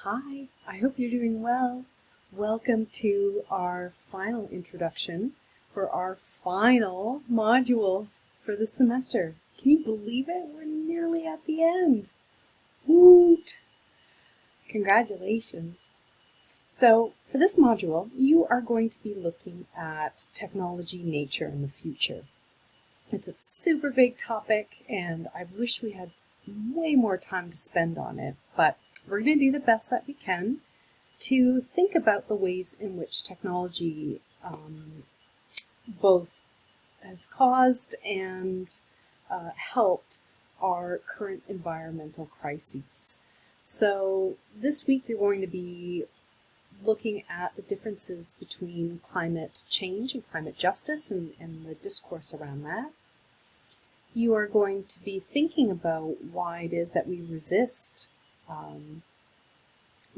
Hi, I hope you're doing well. Welcome to our final introduction for our final module for the semester. Can you believe it? We're nearly at the end. Woot! Congratulations. So for this module, you are going to be looking at technology, nature, and the future. It's a super big topic, and I wish we had way more time to spend on it, but we're going to do the best that we can to think about the ways in which technology both has caused and helped our current environmental crises. So this week you're going to be looking at the differences between climate change and climate justice and the discourse around that. You are going to be thinking about why it is that we resist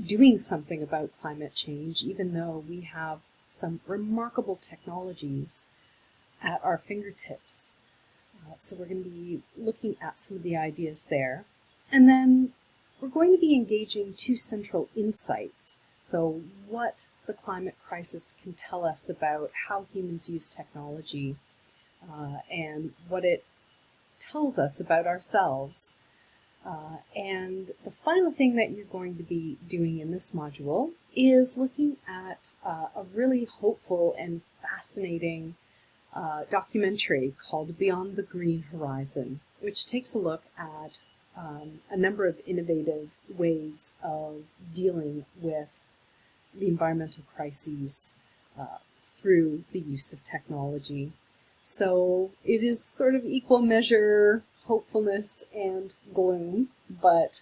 doing something about climate change, even though we have some remarkable technologies at our fingertips. So we're going to be looking at some of the ideas there. And then we're going to be engaging two central insights. So what the climate crisis can tell us about how humans use technology and what it tells us about ourselves. And the final thing that you're going to be doing in this module is looking at a really hopeful and fascinating documentary called Beyond the Green Horizon, which takes a look at a number of innovative ways of dealing with the environmental crises through the use of technology. So it is sort of equal measure hopefulness and gloom, but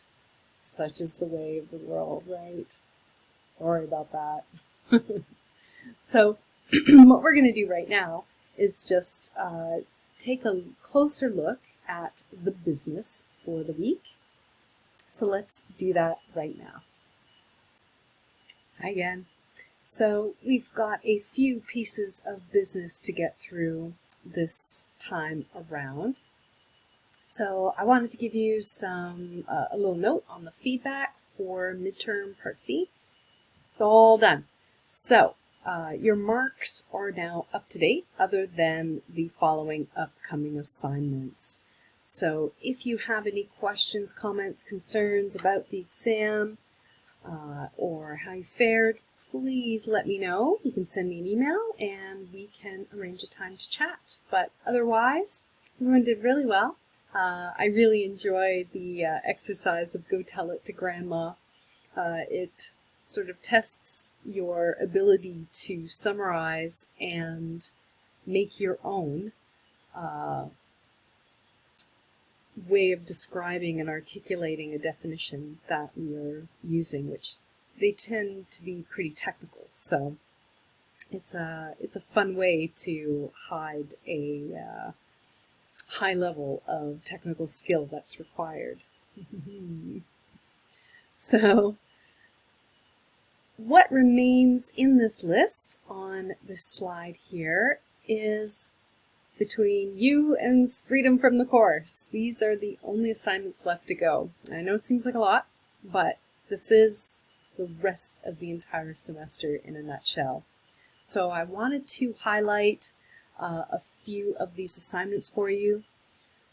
such is the way of the world, right? Sorry about that. So what we're going to do right now is just take a closer look at the business for the week. So let's do that right now. Hi again. So we've got a few pieces of business to get through this time around. So I wanted to give you a little note on the feedback for midterm Part C. It's all done. So your marks are now up to date other than the following upcoming assignments. So if you have any questions, comments, concerns about the exam or how you fared, please let me know. You can send me an email and we can arrange a time to chat. But otherwise, everyone did really well. I really enjoyed the exercise of Go Tell It to Grandma. It sort of tests your ability to summarize and make your own way of describing and articulating a definition that you're using, which they tend to be pretty technical. So it's a fun way to hide a high level of technical skill that's required. So what remains in this list on this slide here is between you and freedom from the course. These are the only assignments left to go. I know it seems like a lot, but this is the rest of the entire semester in a nutshell. So I wanted to highlight a few of these assignments for you.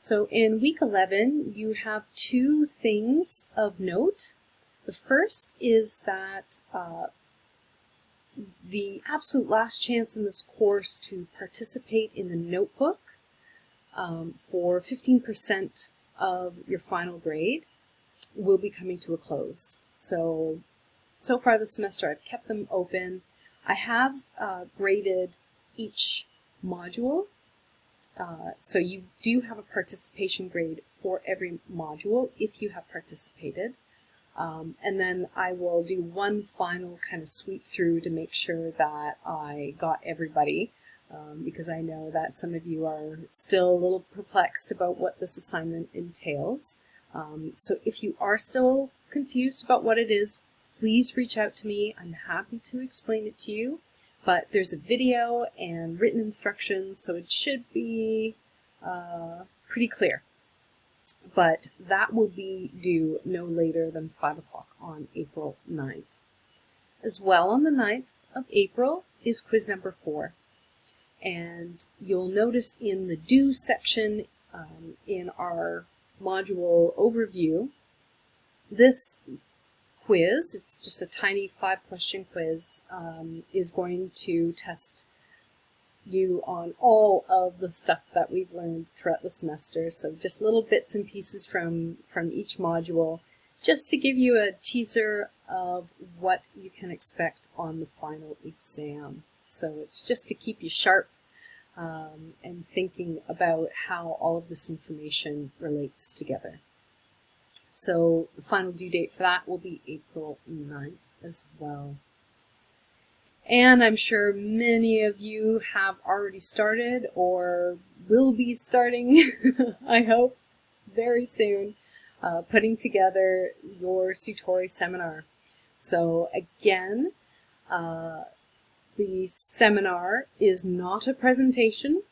So in week 11, you have two things of note. The first is that the absolute last chance in this course to participate in the notebook for 15% of your final grade will be coming to a close. So far this semester I've kept them open. I have graded each module. So you do have a participation grade for every module if you have participated. And then I will do one final kind of sweep through to make sure that I got everybody, because I know that some of you are still a little perplexed about what this assignment entails. So if you are still confused about what it is, please reach out to me. I'm happy to explain it to you. But there's a video and written instructions, so it should be pretty clear. but that will be due no later than 5 o'clock on April 9th. As well, on the 9th of April is quiz number 4. And you'll notice in the due section in our module overview, this quiz, it's just a tiny 5-question quiz, is going to test you on all of the stuff that we've learned throughout the semester. So just little bits and pieces from each module, just to give you a teaser of what you can expect on the final exam. So it's just to keep you sharp and thinking about how all of this information relates together. So the final due date for that will be April 9th as well. And I'm sure many of you have already started or will be starting, I hope, very soon, putting together your Sutori seminar. So again, the seminar is not a presentation.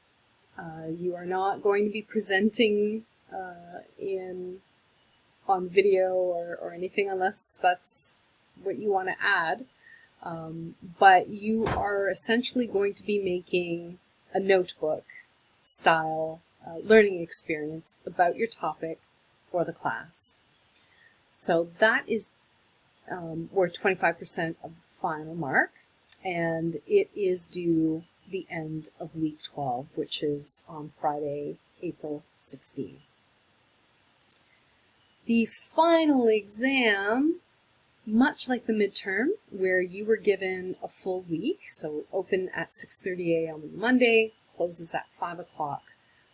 You are not going to be presenting on video or anything, unless that's what you want to add. But you are essentially going to be making a notebook style learning experience about your topic for the class. So that is worth 25% of the final mark, and it is due the end of week 12, which is on Friday, April 16. The final exam, much like the midterm, where you were given a full week, so open at 6:30 a.m. on Monday, closes at 5 o'clock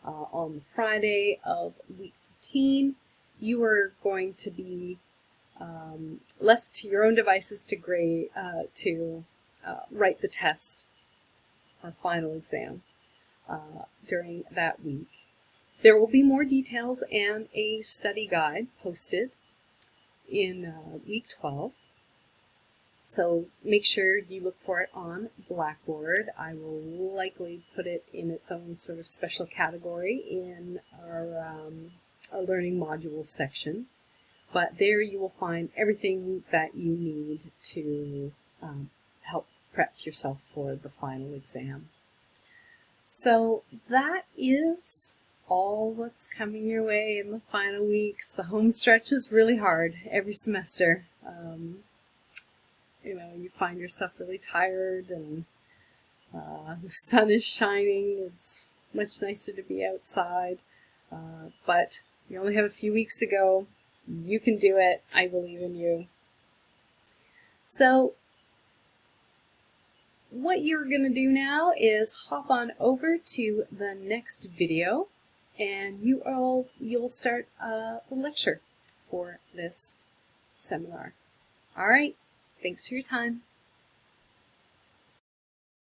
on the Friday of week 15, you are going to be left to your own devices to write the test or final exam during that week. There will be more details and a study guide posted in week 12. So make sure you look for it on Blackboard. I will likely put it in its own sort of special category in our learning modules section. But there you will find everything that you need to help prep yourself for the final exam. So that is all what's coming your way in the final weeks. The home stretch is really hard every semester. You find yourself really tired, and the sun is shining. It's much nicer to be outside, but you only have a few weeks to go. You can do it. I believe in you. So what you're going to do now is hop on over to the next video, and you'll start the lecture for this seminar. All right. Thanks for your time.